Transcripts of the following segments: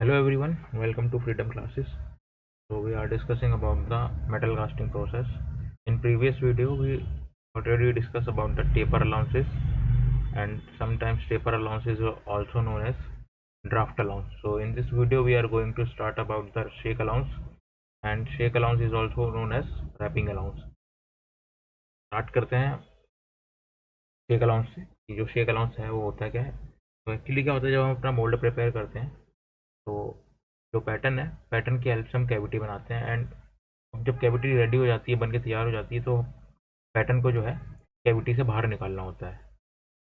Hello everyone, welcome to Freedom Classes. So we are discussing about the metal casting process. In previous video we already discussed about the taper allowances, and sometimes taper allowances are also known as draft allowance. So in this video we are going to start about the shake allowance, and shake allowance is also known as wrapping allowance. Start करते हैं shake allowance से कि जो shake allowance है वो होता क्या है। तो एक्चुअली क्या होता है, जब हम अपना मोल्ड प्रिपेयर करते हैं तो जो पैटर्न है, पैटर्न की हेल्प से हम कैविटी बनाते हैं। एंड जब कैविटी रेडी हो जाती है, बन के तैयार हो जाती है, तो पैटर्न को जो है कैविटी से बाहर निकालना होता है।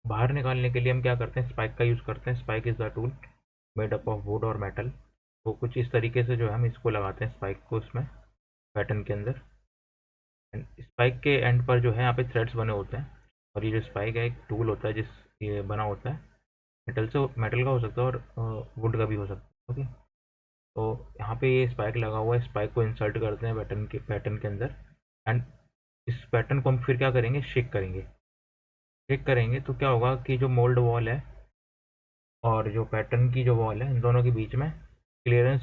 बाहर निकालने के लिए हम क्या करते हैं, स्पाइक का यूज़ करते हैं। Spike is the tool made up of would और मेटल। तो कुछ इस तरीके से जो है हम इसको लगाते हैं, स्पाइक को उसमें पैटर्न के अंदर। एंड स्पाइक के एंड पर जो है यहाँ पे थ्रेड्स बने होते हैं। और ये जो स्पाइक है एक टूल होता है जिस ये बना होता है मेटल से, मेटल का हो सकता है और वुड का भी हो सकता है। ओके, तो यहाँ पे ये स्पाइक लगा हुआ है, स्पाइक को इंसर्ट करते हैं पैटर्न के अंदर। एंड इस पैटर्न को हम फिर क्या करेंगे, शेक करेंगे। शेक करेंगे तो क्या होगा कि जो मोल्ड वॉल है और जो पैटर्न की जो वॉल है, इन दोनों के बीच में क्लियरेंस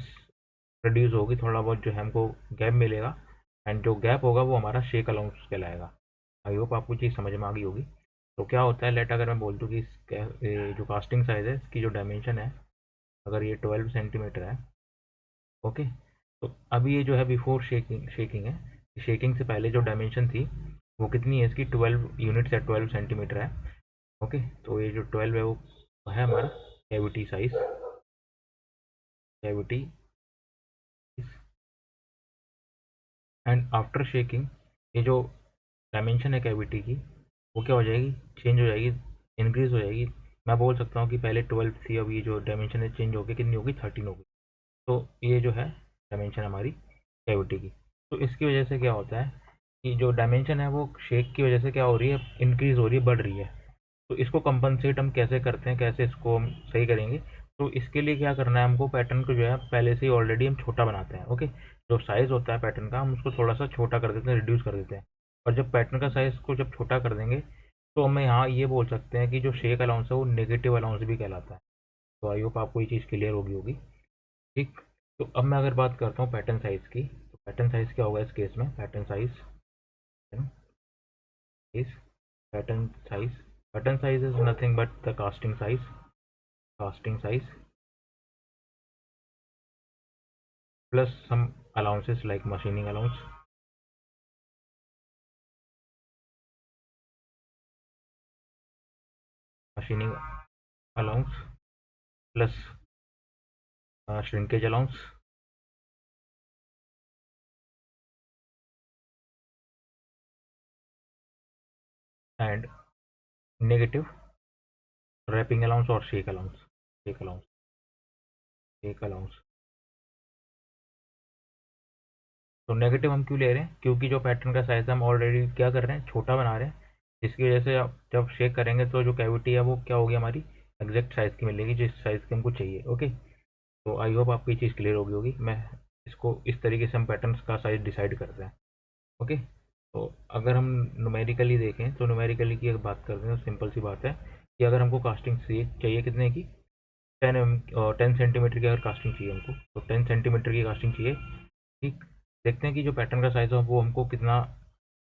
प्रोड्यूस होगी, थोड़ा बहुत जो है हमको गैप मिलेगा। एंड जो गैप होगा वो हमारा शेक अलाउंस कहलाएगा। आई होप आपको चीज़ समझ में आ गई होगी। तो क्या होता है, लेट अगर मैं बोल दूँ कि जो कास्टिंग साइज़ है इसकी जो डायमेंशन है, अगर ये 12 सेंटीमीटर है। ओके, तो अभी ये जो है बिफोर शेकिंग शेकिंग है, शेकिंग से पहले जो डायमेंशन थी वो कितनी है, इसकी 12 यूनिट्स या 12 सेंटीमीटर है। ओके, तो ये जो 12 है वो है हमारा cavity size. Cavity and after shaking ये जो डायमेंशन है कैविटी की, वो क्या हो जाएगी, चेंज हो जाएगी, इंक्रीज हो जाएगी। मैं बोल सकता हूँ कि पहले 12 थी, अब ये जो डायमेंशन है चेंज होकर कितनी होगी, 13 होगी। तो ये जो है डायमेंशन हमारी कैविटी की। तो इसकी वजह से क्या होता है कि जो डायमेंशन है वो शेक की वजह से क्या हो रही है, इंक्रीज हो रही है, बढ़ रही है। तो इसको कंपनसेट हम कैसे करते हैं, कैसे इसको हम सही करेंगे। तो इसके लिए क्या करना है हमको, पैटर्न को जो है पहले से ही ऑलरेडी हम छोटा बनाते हैं। ओके, जो साइज़ होता है पैटर्न का हम उसको थोड़ा सा छोटा कर देते हैं, रिड्यूस कर देते हैं। और जब पैटर्न का साइज़ को जब छोटा कर देंगे तो हमें यहाँ ये बोल सकते हैं कि जो शेक अलाउंस है वो नेगेटिव अलाउंस भी कहलाता है। तो आई होप आपको ये चीज़ क्लियर होगी। ठीक, तो अब मैं अगर बात करता हूँ पैटर्न साइज़ की, तो पैटर्न साइज़ क्या होगा इस केस में, is pattern size is nothing but the casting size plus some allowances like machining allowance plus shrinkage allowance and negative warping allowance और शेक अलाउंस। तो नेगेटिव हम क्यों ले रहे हैं, क्योंकि जो पैटर्न का साइज हम ऑलरेडी क्या कर रहे हैं, छोटा बना रहे हैं। जिसकी वजह से आप जब शेक करेंगे तो जो कैविटी है वो क्या होगी, हमारी एग्जैक्ट साइज़ की मिलेगी, जिस साइज़ की हमको चाहिए। ओके, तो आई होप आपको ये चीज़ क्लियर होगी। मैं इसको इस तरीके से हम पैटर्न्स का साइज डिसाइड करते हैं। ओके, तो अगर हम न्यूमेरिकली देखें, तो न्यूमेरिकली की अगर बात करते हैं तो सिंपल सी बात है कि अगर हमको कास्टिंग चाहिए कितने की, 10 सेंटीमीटर की अगर कास्टिंग चाहिए हमको, तो 10 सेंटीमीटर की कास्टिंग चाहिए। ठीक, देखते हैं कि जो पैटर्न का साइज है वो हमको कितना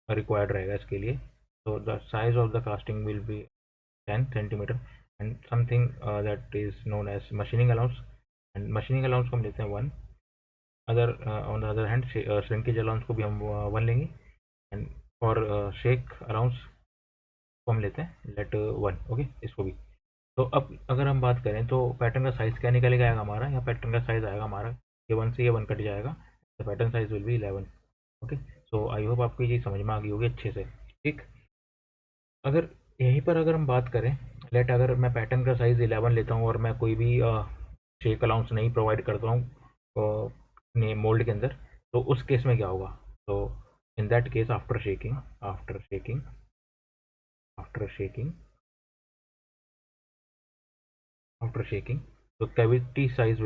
रिक्वायर्ड रहेगा इसके लिए। तो the size of the casting will be 10 centimetre and something that is known as machining allowance. And machining allowance को हम लेते हैं 1। Other on the other hand shrinkage allowance को भी हम 1 लेंगे। एंड फॉर शेक अलाउंस को हम लेते हैं लेट 1। ओके, इसको भी। तो अब अगर हम बात करें तो पैटर्न का साइज़ क्या निकल के आएगा हमारा, यहाँ पैटर्न का साइज़ आएगा हमारा, ये 1 से ये 1 कट जाएगा, तो pattern size will be 11। Okay, so I hope आपको ये चीज़ समझ में आ गई होगी अच्छे से। ठीक, अगर यहीं पर अगर हम बात करें, लेट अगर मैं पैटर्न का साइज़ 11 लेता हूँ और मैं कोई भी शेक अलाउंस नहीं प्रोवाइड करता हूँ अपने मोल्ड के अंदर, तो उस केस में क्या होगा। तो in that case after shaking तो cavity size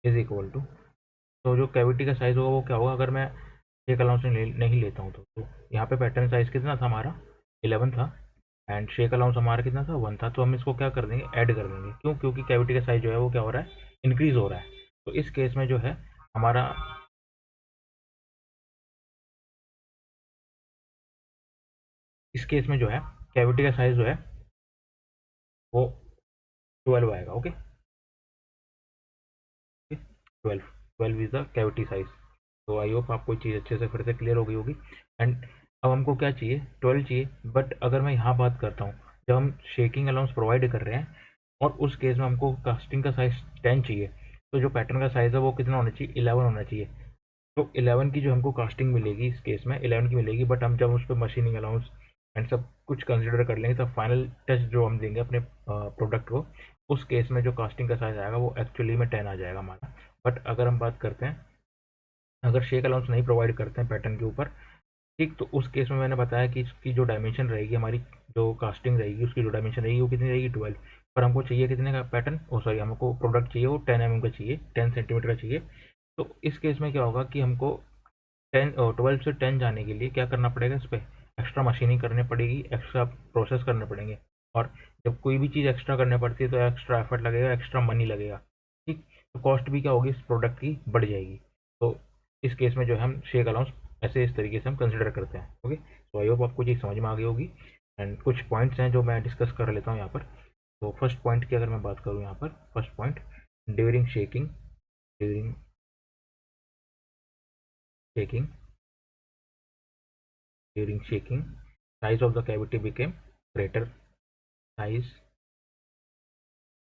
is equal to, तो जो कैविटी का साइज़ होगा वो क्या होगा, अगर मैं शेक अलाउंस नहीं लेता हूँ तो यहाँ पे पैटर्न साइज़ कितना था हमारा, 11 था। एंड शेक अलाउंस हमारा कितना था, 1 था, तो हम इसको क्या कर देंगे, ऐड कर देंगे। क्यों? क्योंकि कैविटी का साइज जो है वो क्या हो रहा है, इंक्रीज हो रहा है। तो इस केस में जो है हमारा इस केस में जो है कैविटी का साइज जो है वो 12 आएगा। Okay, 12 12 is the cavity size. तो आई होप आपको चीज़ अच्छे से फिर से क्लियर हो गई होगी। एंड अब हमको क्या चाहिए, 12 चाहिए। बट अगर मैं यहाँ बात करता हूँ, जब हम शेकिंग अलाउंस प्रोवाइड कर रहे हैं और उस केस में हमको कास्टिंग का साइज 10 चाहिए, तो जो पैटर्न का साइज है वो कितना होना चाहिए, 11 होना चाहिए। तो 11 की जो हमको कास्टिंग मिलेगी, इस केस में 11 की मिलेगी। बट हम जब उस पर मशीनिंग अलाउंस एंड सब कुछ कंसिडर कर लेंगे, तब फाइनल टच जो हम देंगे अपने प्रोडक्ट को, उस केस में जो कास्टिंग का साइज आएगा वो एक्चुअली में 10 आ जाएगा हमारा। बट अगर हम बात करते हैं, अगर शेक अलाउंस नहीं प्रोवाइड करते हैं पैटर्न के ऊपर, ठीक, तो उस केस में मैंने बताया कि इसकी जो डायमेंशन रहेगी, हमारी जो कास्टिंग रहेगी उसकी जो डायमेंशन रहेगी वो कितनी रहेगी, 12। पर हमको चाहिए कितने का पैटर्न, ओ सॉरी, हमको प्रोडक्ट चाहिए वो 10 mm का चाहिए, 10 सेंटीमीटर का चाहिए। तो इस केस में क्या होगा कि हमको 12 से 10 जाने के लिए क्या करना पड़ेगा, इस पर एक्स्ट्रा मशीनिंग करनी पड़ेगी, एक्स्ट्रा प्रोसेस करने पड़ेंगे। और जब कोई भी चीज़ एक्स्ट्रा करनी पड़ती है तो एक्स्ट्रा एफर्ट लगेगा, एक्स्ट्रा मनी लगेगा। ठीक, तो कॉस्ट भी क्या होगी इस प्रोडक्ट की, बढ़ जाएगी। तो इस केस में जो है हम शेक अलाउंस ऐसे इस तरीके से हम कंसिडर करते हैं। ओके, तो आई होप आपको चीज़ समझ में आ गई होगी। एंड कुछ पॉइंट्स हैं जो मैं डिस्कस कर लेता हूँ यहाँ पर। तो फर्स्ट पॉइंट की अगर मैं बात करूँ यहाँ पर, first point, during shaking, during shaking during shaking, size of the cavity became greater. Size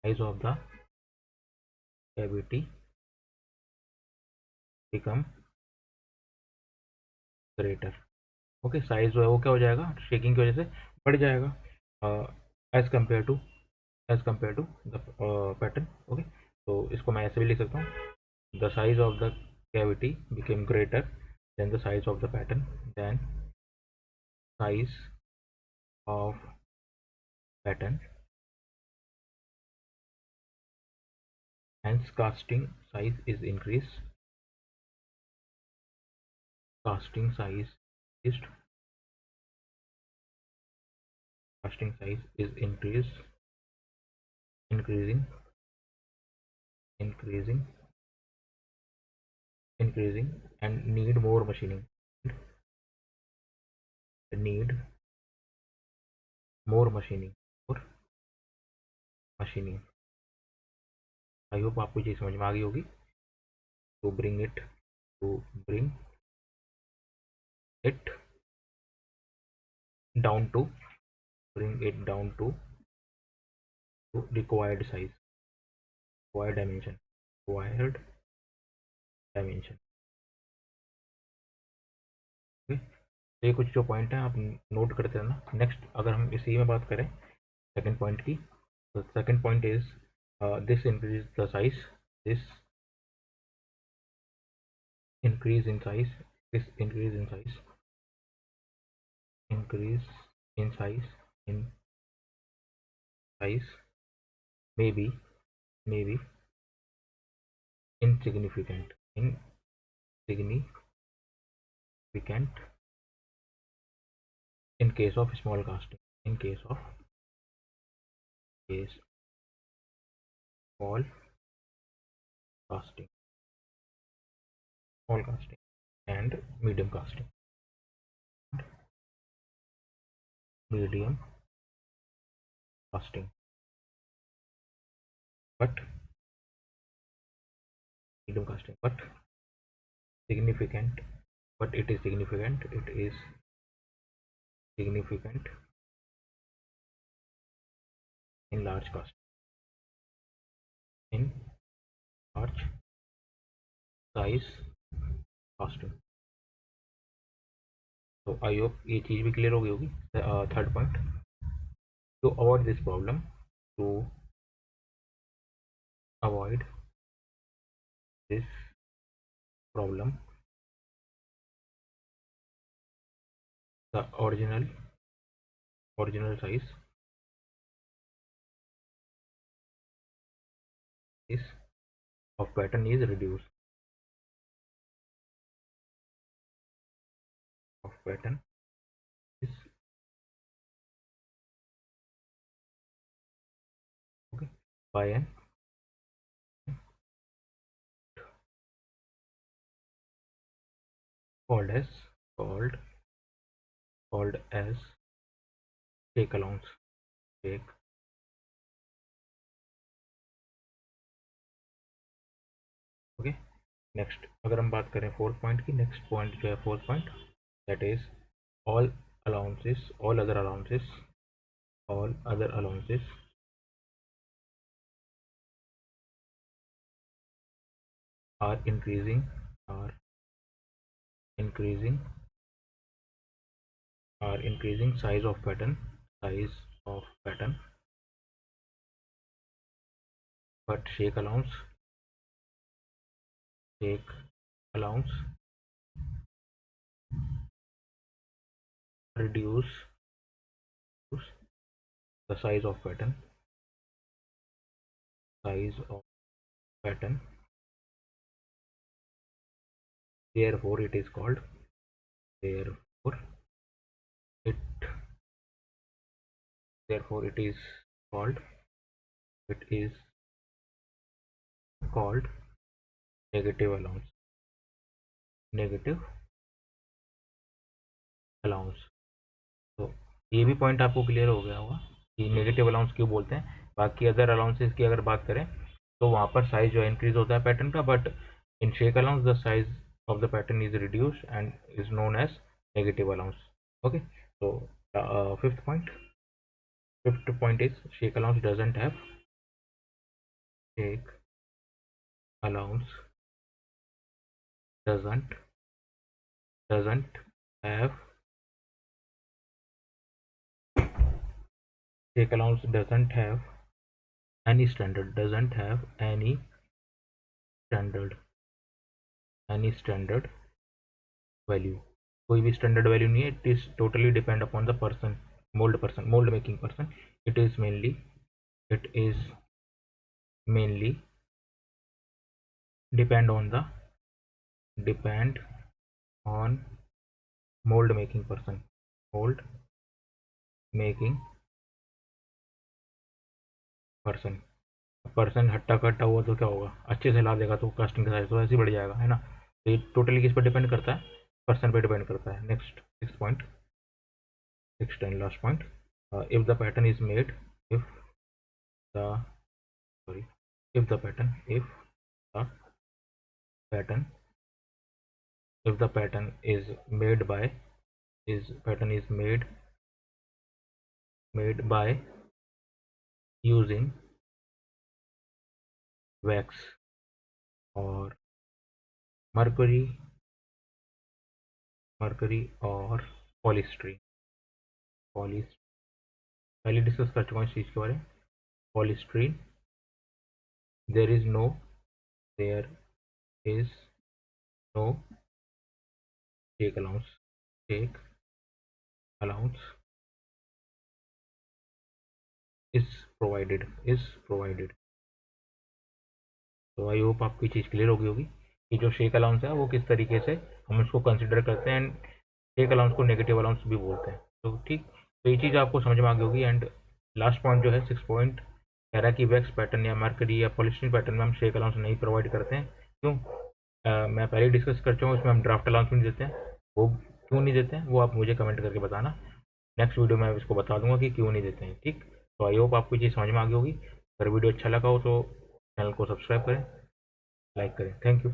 size of the cavity become greater. Okay, size जो है वो क्या हो जाएगा, शेकिंग की वजह से बढ़ जाएगा, as compare to the pattern. Okay, तो इसको मैं ऐसे भी लिख सकता हूँ, the size of the cavity became greater than the size of the pattern, then size of pattern, hence casting size is increased, casting size is casting size is increasing, increasing, increasing, and need more machining, need more machining, और machining. I hope आपको चीज़ समझ में आ गई होगी। To bring it to bring it down to bring it down to required size, required dimension, required dimension। Okay, तो ये कुछ जो पॉइंट है आप नोट करते रहना। नेक्स्ट अगर हम इसी में बात करें सेकंड पॉइंट की, तो second point is this increase the size, this increase in size, this increase in size, increase in size, in size may be insignificant, in case of small casting, in case small casting, small casting and medium casting, medium casting, but medium casting, but significant, but it is significant, it is significant in large casting, in large size casting। तो I hope ये चीज़ भी clear हो गई होगी। Third point, to avoid this problem, to avoid this problem, the original size is of pattern is reduced, of pattern is by an called as called called as take allowance. take okay. Next अगर हम बात करें fourth point की, next point जो है fourth point, that is all allowances all other allowances all other allowances are are increasing increasing size of pattern, but shake allowance reduce the size of pattern, therefore it is called therefore it therefore called it is called negative allowance। तो ये भी point आपको clear हो गया होगा कि negative allowance क्यों बोलते हैं। बाकी अदर अलाउंसेस की अगर बात करें तो वहाँ पर साइज जो इंक्रीज होता है पैटर्न का, but in shake allowance the size of the pattern is reduce and is known as negative allowance. Okay, तो fifth point is shake allowance doesn't have shake allowance doesn't have take allowance doesn't have any standard value। कोई भी standard value नहीं है, it is totally depend upon the person mould making person. It is mainly depend on mold making person. Person हट्टा कट्टा हुआ तो क्या होगा, अच्छे से ला देगा तो कास्टिंग का साइज तो ऐसे ही बढ़ जाएगा, है ना। तो ये टोटली किस पर डिपेंड करता है, पर्सन पे डिपेंड करता है। Next sixth and last point, if the pattern is made if the sorry if the pattern if the pattern is made by using wax or mercury और पॉलीस्ट्रीन पहले डिस्कस कर चुका हूँ इस चीज़ के बारे में। Polystyrene, there is no take allowance is provided। तो आई होप आपकी चीज़ क्लियर हो गई होगी कि जो शेक अलाउंस है वो किस तरीके से हम उसको कंसिडर करते हैं, एंड शेक अलाउंस को नेगेटिव अलाउंस भी बोलते हैं। तो ठीक, तो ये चीज़ आपको समझ में आ गई होगी। एंड लास्ट पॉइंट जो है 6 पॉइंट कह रहा है कि वैक्स पैटर्न या मर्करी या पॉलिस्टीन पैटर्न में हम शेक अलाउंस नहीं प्रोवाइड करते हैं। क्यों? मैं पहले डिस्कस कर चुका हूँ, इसमें हम ड्राफ्ट अलाउंस नहीं देते हैं। वो क्यों नहीं देते हैं वो आप मुझे कमेंट करके बताना, नेक्स्ट वीडियो में इसको बता दूंगा कि क्यों नहीं देते हैं। ठीक, तो आई होप आपको चीज़ समझ में आ गई होगी। अगर वीडियो अच्छा लगा हो तो चैनल को सब्सक्राइब करें, लाइक करें। Thank you.